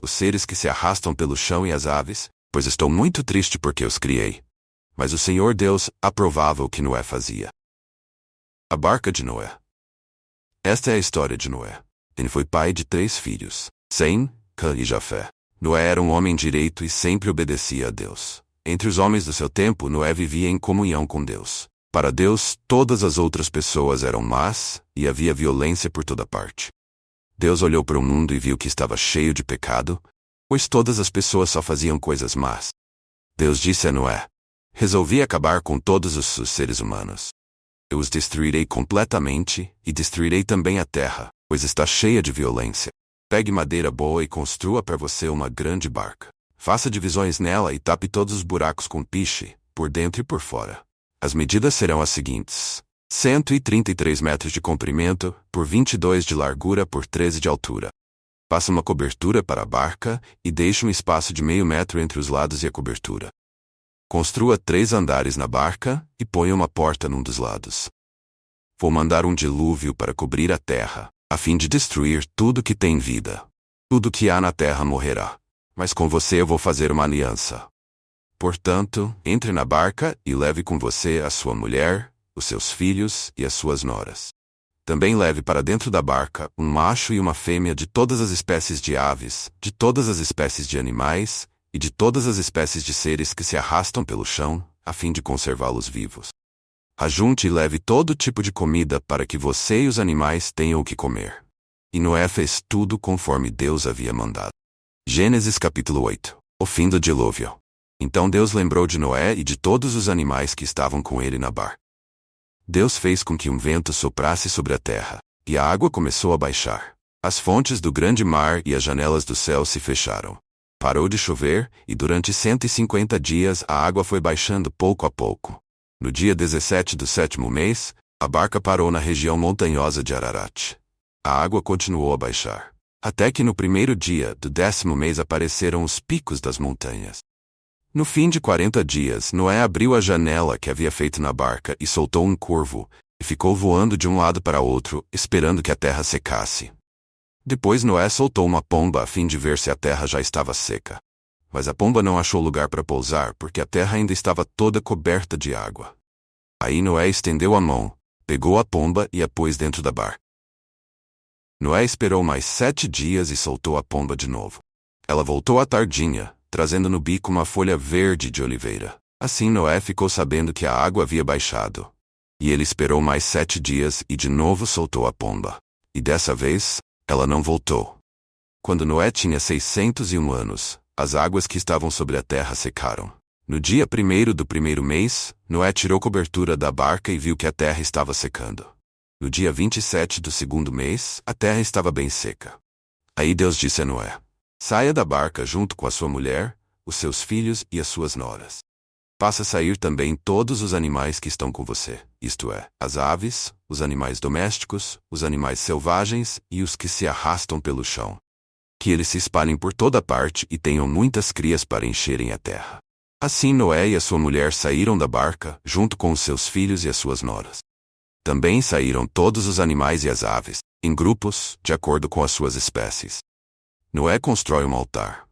os seres que se arrastam pelo chão e as aves, pois estou muito triste porque os criei. Mas o Senhor Deus aprovava o que Noé fazia. A barca de Noé. Esta é a história de Noé. Ele foi pai de 3 filhos, Sem, Cã e Jafé. Noé era um homem direito e sempre obedecia a Deus. Entre os homens do seu tempo, Noé vivia em comunhão com Deus. Para Deus, todas as outras pessoas eram más, e havia violência por toda parte. Deus olhou para o mundo e viu que estava cheio de pecado, pois todas as pessoas só faziam coisas más. Deus disse a Noé: resolvi acabar com todos os seres humanos. Eu os destruirei completamente, e destruirei também a terra, pois está cheia de violência. Pegue madeira boa e construa para você uma grande barca. Faça divisões nela e tape todos os buracos com piche, por dentro e por fora. As medidas serão as seguintes: 133 metros de comprimento, por 22 de largura por 13 de altura. Faça uma cobertura para a barca e deixe um espaço de meio metro entre os lados e a cobertura. Construa 3 andares na barca e ponha uma porta num dos lados. Vou mandar um dilúvio para cobrir a terra, a fim de destruir tudo que tem vida. Tudo que há na terra morrerá. Mas com você eu vou fazer uma aliança. Portanto, entre na barca e leve com você a sua mulher, os seus filhos e as suas noras. Também leve para dentro da barca um macho e uma fêmea de todas as espécies de aves, de todas as espécies de animais e de todas as espécies de seres que se arrastam pelo chão, a fim de conservá-los vivos. Ajunte e leve todo tipo de comida para que você e os animais tenham o que comer. E Noé fez tudo conforme Deus havia mandado. Gênesis capítulo 8. O fim do dilúvio. Então Deus lembrou de Noé e de todos os animais que estavam com ele na barca. Deus fez com que um vento soprasse sobre a terra, e a água começou a baixar. As fontes do grande mar e as janelas do céu se fecharam. Parou de chover, e durante 150 dias a água foi baixando pouco a pouco. No dia 17 do 7º mês, a barca parou na região montanhosa de Ararat. A água continuou a baixar, até que no primeiro dia do 10º mês apareceram os picos das montanhas. No fim de 40 dias, Noé abriu a janela que havia feito na barca e soltou um corvo, e ficou voando de um lado para outro, esperando que a terra secasse. Depois Noé soltou uma pomba a fim de ver se a terra já estava seca. Mas a pomba não achou lugar para pousar porque a terra ainda estava toda coberta de água. Aí Noé estendeu a mão, pegou a pomba e a pôs dentro da barca. Noé esperou mais 7 dias e soltou a pomba de novo. Ela voltou à tardinha, trazendo no bico uma folha verde de oliveira. Assim Noé ficou sabendo que a água havia baixado. E ele esperou mais 7 dias e de novo soltou a pomba. E dessa vez, ela não voltou. Quando Noé tinha 601 anos, as águas que estavam sobre a terra secaram. No dia 1º do 1º mês, Noé tirou cobertura da barca e viu que a terra estava secando. No dia 27 do 2º mês, a terra estava bem seca. Aí Deus disse a Noé: saia da barca junto com a sua mulher, os seus filhos e as suas noras. Faça sair também todos os animais que estão com você, isto é, as aves, os animais domésticos, os animais selvagens e os que se arrastam pelo chão. Que eles se espalhem por toda parte e tenham muitas crias para encherem a terra. Assim Noé e a sua mulher saíram da barca, junto com os seus filhos e as suas noras. Também saíram todos os animais e as aves, em grupos, de acordo com as suas espécies. Noé constrói um altar.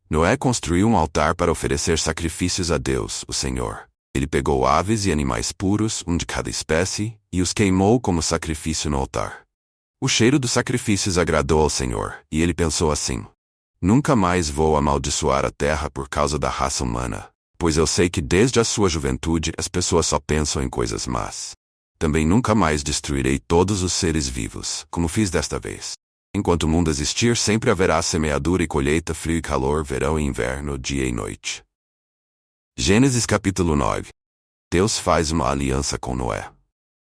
Noé construiu um altar para oferecer sacrifícios a Deus, o Senhor. Ele pegou aves e animais puros, um de cada espécie, e os queimou como sacrifício no altar. O cheiro dos sacrifícios agradou ao Senhor, e ele pensou assim: nunca mais vou amaldiçoar a terra por causa da raça humana, pois eu sei que desde a sua juventude as pessoas só pensam em coisas más. Também nunca mais destruirei todos os seres vivos, como fiz desta vez. Enquanto o mundo existir, sempre haverá semeadura e colheita, frio e calor, verão e inverno, dia e noite. Gênesis capítulo 9. Deus faz uma aliança com Noé.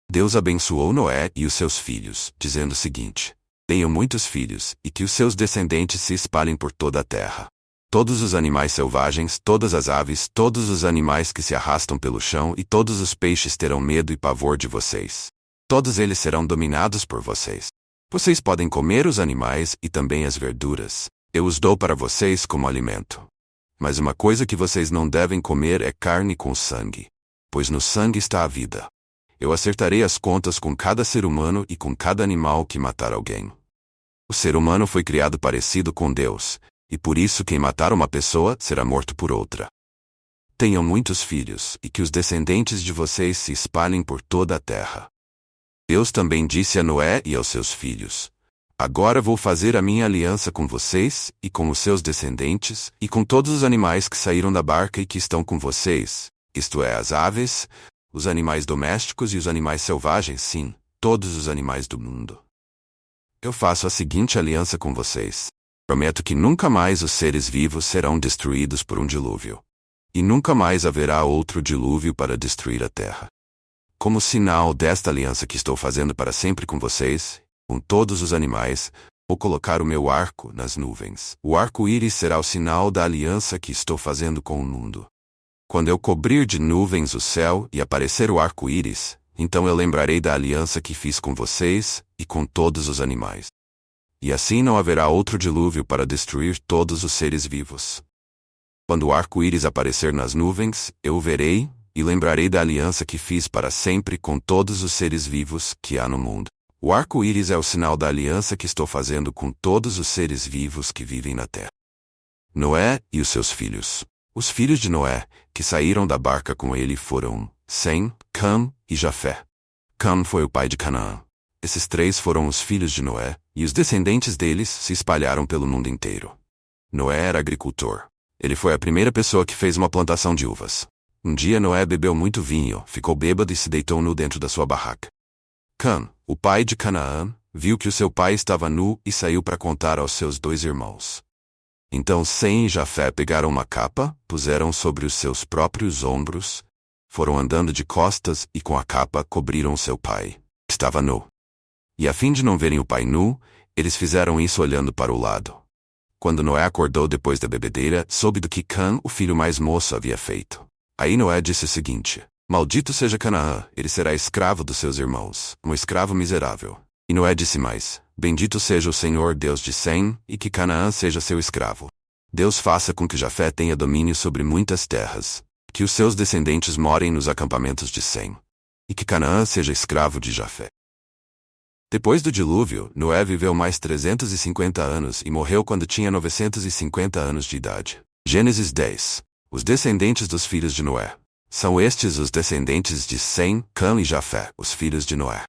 Deus abençoou Noé e os seus filhos, dizendo o seguinte: tenham muitos filhos, e que os seus descendentes se espalhem por toda a terra. Todos os animais selvagens, todas as aves, todos os animais que se arrastam pelo chão e todos os peixes terão medo e pavor de vocês. Todos eles serão dominados por vocês. Vocês podem comer os animais e também as verduras. Eu os dou para vocês como alimento. Mas uma coisa que vocês não devem comer é carne com sangue, pois no sangue está a vida. Eu acertarei as contas com cada ser humano e com cada animal que matar alguém. O ser humano foi criado parecido com Deus, e por isso quem matar uma pessoa será morto por outra. Tenham muitos filhos, e que os descendentes de vocês se espalhem por toda a terra. Deus também disse a Noé e aos seus filhos: Agora vou fazer a minha aliança com vocês, e com os seus descendentes, e com todos os animais que saíram da barca e que estão com vocês, isto é, as aves, os animais domésticos e os animais selvagens, sim, todos os animais do mundo. Eu faço a seguinte aliança com vocês. Prometo que nunca mais os seres vivos serão destruídos por um dilúvio. E nunca mais haverá outro dilúvio para destruir a terra. Como sinal desta aliança que estou fazendo para sempre com vocês, com todos os animais, vou colocar o meu arco nas nuvens. O arco-íris será o sinal da aliança que estou fazendo com o mundo. Quando eu cobrir de nuvens o céu e aparecer o arco-íris, então eu lembrarei da aliança que fiz com vocês e com todos os animais. E assim não haverá outro dilúvio para destruir todos os seres vivos. Quando o arco-íris aparecer nas nuvens, eu o verei, e lembrarei da aliança que fiz para sempre com todos os seres vivos que há no mundo. O arco-íris é o sinal da aliança que estou fazendo com todos os seres vivos que vivem na terra. Noé e os seus filhos. Os filhos de Noé, que saíram da barca com ele, foram Sem, Cam e Jafé. Cam foi o pai de Canaã. Esses três foram os filhos de Noé, e os descendentes deles se espalharam pelo mundo inteiro. Noé era agricultor. Ele foi a primeira pessoa que fez uma plantação de uvas. Um dia Noé bebeu muito vinho, ficou bêbado e se deitou nu dentro da sua barraca. Cam, o pai de Canaã, viu que o seu pai estava nu e saiu para contar aos seus 2 irmãos. Então Sem e Jafé pegaram uma capa, puseram sobre os seus próprios ombros, foram andando de costas e com a capa cobriram seu pai, que estava nu. E a fim de não verem o pai nu, eles fizeram isso olhando para o lado. Quando Noé acordou depois da bebedeira, soube do que Cam, o filho mais moço, havia feito. Aí Noé disse o seguinte: Maldito seja Canaã, ele será escravo dos seus irmãos, um escravo miserável. E Noé disse mais: Bendito seja o Senhor Deus de Sem, e que Canaã seja seu escravo. Deus faça com que Jafé tenha domínio sobre muitas terras, que os seus descendentes morem nos acampamentos de Sem, e que Canaã seja escravo de Jafé. Depois do dilúvio, Noé viveu mais 350 anos e morreu quando tinha 950 anos de idade. Gênesis 10. Os descendentes dos filhos de Noé. São estes os descendentes de Sem, Cam e Jafé, os filhos de Noé.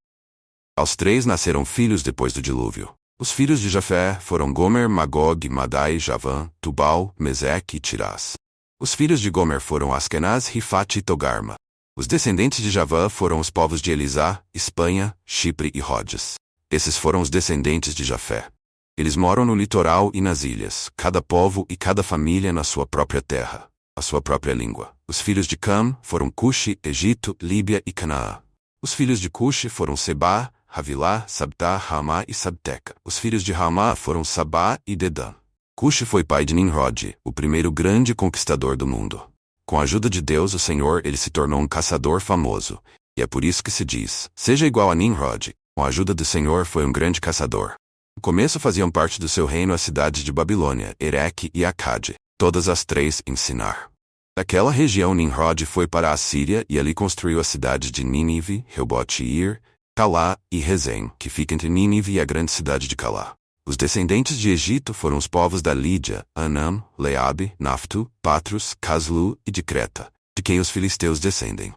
Aos 3 nasceram filhos depois do dilúvio. Os filhos de Jafé foram Gomer, Magog, Madai, Javã, Tubal, Meseque e Tirás. Os filhos de Gomer foram Askenaz, Rifate e Togarma. Os descendentes de Javã foram os povos de Elisá, Espanha, Chipre e Rodes. Esses foram os descendentes de Jafé. Eles moram no litoral e nas ilhas, cada povo e cada família na sua própria terra, a sua própria língua. Os filhos de Cam foram Cuxi, Egito, Líbia e Canaã. Os filhos de Cuxi foram Sebá, Havilá, Sabtá, Ramá e Sabteca. Os filhos de Ramá foram Sabá e Dedã. Cuxi foi pai de Nimrod, o primeiro grande conquistador do mundo. Com a ajuda de Deus, o Senhor, ele se tornou um caçador famoso, e é por isso que se diz: seja igual a Nimrod. Com a ajuda do Senhor foi um grande caçador. No começo faziam parte do seu reino as cidades de Babilônia, Ereque e Acade, todas as 3 em Sinar. Daquela região Nimrod foi para a Assíria e ali construiu as cidades de Nínive, Reobote-ir, Calá e Rezem, que fica entre Nínive e a grande cidade de Calá. Os descendentes de Egito foram os povos da Lídia, Anam, Leabe, Naftu, Patros, Caslu e de Creta, de quem os filisteus descendem.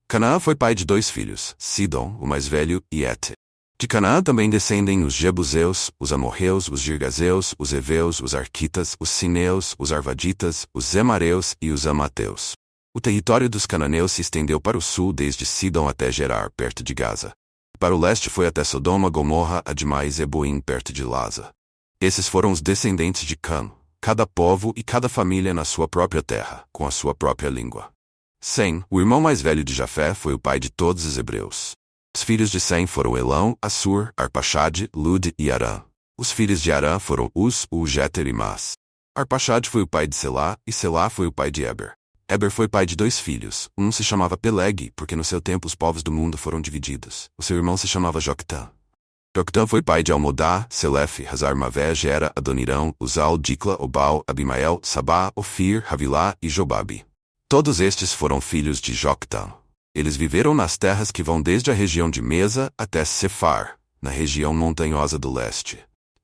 Canaã foi pai de 2 filhos, Sidom, o mais velho, e Et. De Canaã também descendem os Jebuseus, os Amorreus, os Girgazeus, os Eveus, os Arquitas, os Sineus, os Arvaditas, os Zemareus e os Amateus. O território dos cananeus se estendeu para o sul desde Sidom até Gerar, perto de Gaza. Para o leste foi até Sodoma, Gomorra, Admá e Zeboim, perto de Laza. Esses foram os descendentes de Cam, cada povo e cada família na sua própria terra, com a sua própria língua. Sem, o irmão mais velho de Jafé, foi o pai de todos os hebreus. Os filhos de Sem foram Elão, Assur, Arpaxade, Lud e Arã. Os filhos de Arã foram Uz, Jeter e Mas. Arpaxade foi o pai de Selá, e Selá foi o pai de Eber. Eber foi pai de 2 filhos. Um se chamava Peleg, porque no seu tempo os povos do mundo foram divididos. O seu irmão se chamava Joctã. Joctã foi pai de Almodá, Selef, Hazar-Mavé, Gera, Adonirão, Uzal, Dicla, Obal, Abimael, Sabá, Ofir, Havilá e Jobabe. Todos estes foram filhos de Joctã. Eles viveram nas terras que vão desde a região de Mesa até Sefar, na região montanhosa do leste.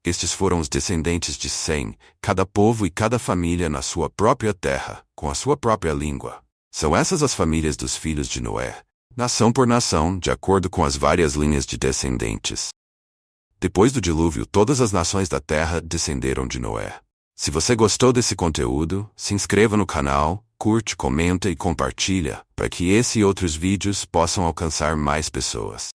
Estes foram os descendentes de Sem, cada povo e cada família na sua própria terra, com a sua própria língua. São essas as famílias dos filhos de Noé, nação por nação, de acordo com as várias linhas de descendentes. Depois do dilúvio, todas as nações da terra descenderam de Noé. Se você gostou desse conteúdo, se inscreva no canal, curte, comenta e compartilha, para que esse e outros vídeos possam alcançar mais pessoas.